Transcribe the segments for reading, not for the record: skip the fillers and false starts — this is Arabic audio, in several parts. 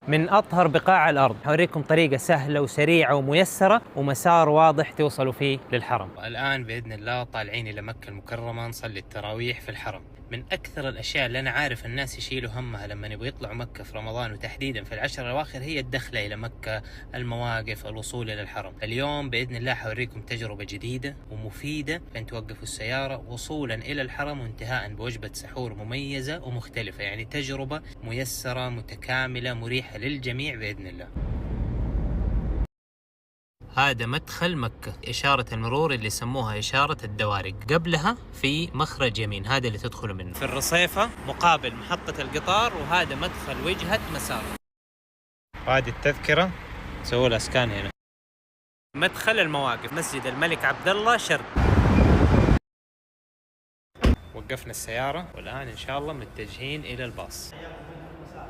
من أطهر بقاع الأرض. حوريكم طريقة سهلة وسريعة وميسرة ومسار واضح توصلوا فيه للحرم. الآن بإذن الله طالعين إلى مكة المكرمة نصلي التراويح في الحرم. من أكثر الأشياء اللي أنا عارف الناس يشيلوا همها لما يبغوا يطلعوا مكة في رمضان وتحديدا في العشر الأواخر هي الدخلة إلى مكة، المواقف، الوصول إلى الحرم. اليوم بإذن الله حوريكم تجربة جديدة ومفيدة فإن توقفوا السيارة وصولا إلى الحرم وانتهاء بوجبة سحور مميزة ومختلفة، يعني تجربة ميسرة متكاملة مريحة للجميع بإذن الله. هذا مدخل مكة، إشارة المرور اللي يسموها إشارة الدوارق، قبلها في مخرج يمين هذا اللي تدخلوا منه في الرصيفة مقابل محطة القطار، وهذا مدخل وجهة مسار. وهذه التذكرة سووا لها سكان هنا. مدخل المواقف مسجد الملك عبد الله شرق. وقفنا السيارة والآن إن شاء الله متجهين إلى الباص.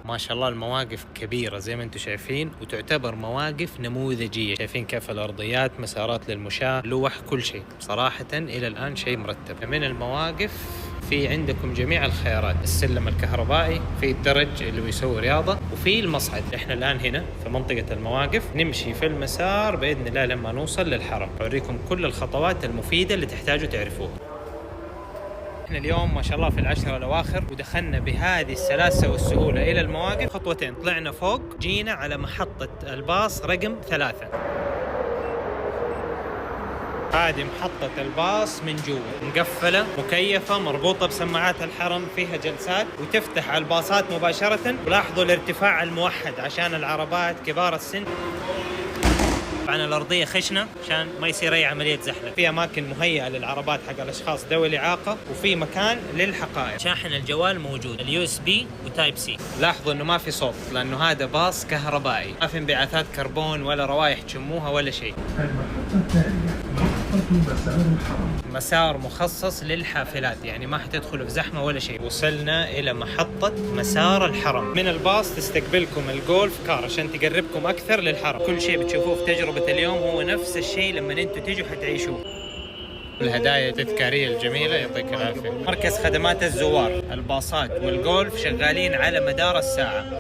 ما شاء الله المواقف كبيرة زي ما انتم شايفين، وتعتبر مواقف نموذجية. شايفين كيف الأرضيات، مسارات للمشاة، لوح، كل شيء صراحة إلى الآن شيء مرتب. من المواقف في عندكم جميع الخيارات، السلم الكهربائي، في الدرج اللي بيسوي رياضة، وفي المصعد. احنا الآن هنا في منطقة المواقف نمشي في المسار بإذن الله لما نوصل للحرم. أوريكم كل الخطوات المفيدة اللي تحتاجوا تعرفوها. احنا اليوم ما شاء الله في العشر الأواخر ودخلنا بهذه السلاسة والسهولة إلى المواقف. خطوتين طلعنا فوق، جينا على محطة الباص رقم 3. هذه محطة الباص من جوا، مقفلة، مكيفة، مربوطة بسماعات الحرم، فيها جلسات وتفتح على الباصات مباشرة. ولاحظوا الارتفاع الموحد عشان العربات كبار السن. طبعا الأرضية خشنة عشان ما يصير أي عملية زحلقة. في أماكن مهيئة للعربات حق الأشخاص ذوي الإعاقة، وفي مكان للحقائب. شاحن الجوال موجود، اليو اس بي وتايب سي. لاحظوا إنه ما في صوت لأنه هذا باص كهربائي، ما في انبعاثات كربون ولا روايح تشموها ولا شيء. مسار مخصص للحافلات، يعني ما حتدخلوا في زحمة ولا شيء. وصلنا إلى محطة مسار الحرم. من الباص تستقبلكم الجولف كار عشان تقربكم أكثر للحرم. كل شيء بتشوفوه في تجربة اليوم هو نفس الشيء لما انتوا تيجوا حتعيشوه. الهدايا التذكارية الجميلة يعطيك العافية. مركز خدمات الزوار، الباصات والجولف شغالين على مدار الساعة.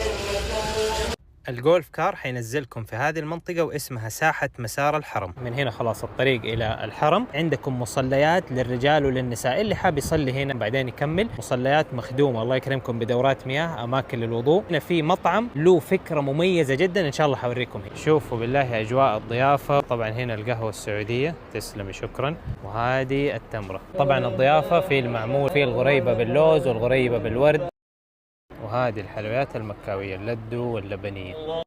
الجولف كار حينزلكم في هذه المنطقة واسمها ساحة مسار الحرم. من هنا خلاص الطريق إلى الحرم. عندكم مصليات للرجال وللنساء، اللي حاب يصلي هنا بعدين يكمل. مصليات مخدومة الله يكرمكم بدورات مياه، أماكن للوضوء. هنا في مطعم له فكرة مميزة جدا إن شاء الله حوريكم هنا. شوفوا بالله أجواء الضيافة. طبعا هنا القهوة السعودية، تسلمي شكرا. وهذه التمرة. طبعا الضيافة في المعمول، في الغريبة باللوز والغريبة بالورد. وهذه الحلويات المكاوية، اللدو واللبنية.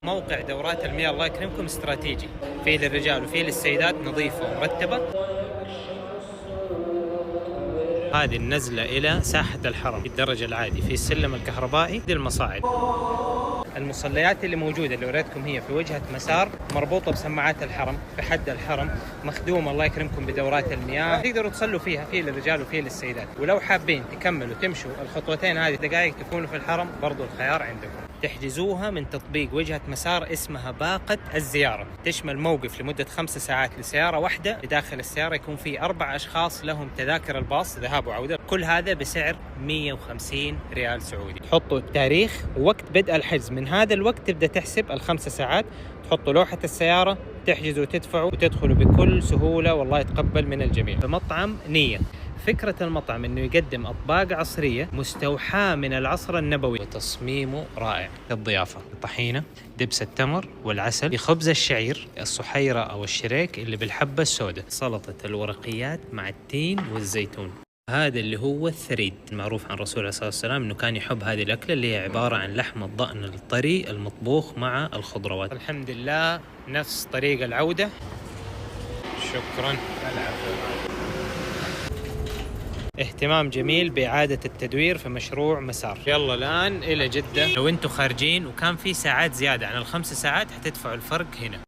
موقع دورات المياه الله يكرمكم استراتيجي، فيه للرجال وفيه للسيدات، نظيفة ومرتبة. هذه النزلة إلى ساحة الحرم في الدرج العادي، في السلم الكهربائي، دي المصاعد. المصليات اللي موجودة اللي وريتكم هي في وجهة مسار، مربوطة بسماعات الحرم في حد الحرم، مخدومة الله يكرمكم بدورات المياه، تقدروا تصلوا فيها، فيه للرجال وفيه للسيدات. ولو حابين تكملوا تمشوا الخطوتين هذه دقائق تكونوا في الحرم، برضو الخيار عندكم. تحجزوها من تطبيق وجهة مسار اسمها باقة الزيارة، تشمل موقف لمدة 5 ساعات لسيارة واحدة. بداخل السيارة يكون في 4 أشخاص لهم تذاكر الباص ذهاب وعودة، كل هذا بسعر 150 ريال سعودي. تحطوا التاريخ ووقت بدء الحجز، من هذا الوقت تبدأ تحسب ال5 ساعات. تحطوا لوحة السيارة، تحجزوا وتدفعوا وتدخلوا بكل سهولة والله يتقبل من الجميع. بمطعم نية. فكرة المطعم انه يقدم اطباق عصرية مستوحاة من العصر النبوي، وتصميمه رائع. الضيافة، الطحينة، دبس التمر والعسل، خبز الشعير، الصحيرة او الشريك اللي بالحبة السوداء، سلطة الورقيات مع التين والزيتون. هذا اللي هو الثريد، المعروف عن الرسول عليه الصلاة والسلام انه كان يحب هذه الأكلة اللي هي عبارة عن لحم الضأن الطري المطبوخ مع الخضروات. الحمد لله نفس طريق العودة. شكرا. اهتمام جميل بإعادة التدوير في مشروع مسار. يلا الآن إلى جدة. لو انتم خارجين وكان في ساعات زيادة عن ال5 ساعات حتدفعوا الفرق هنا.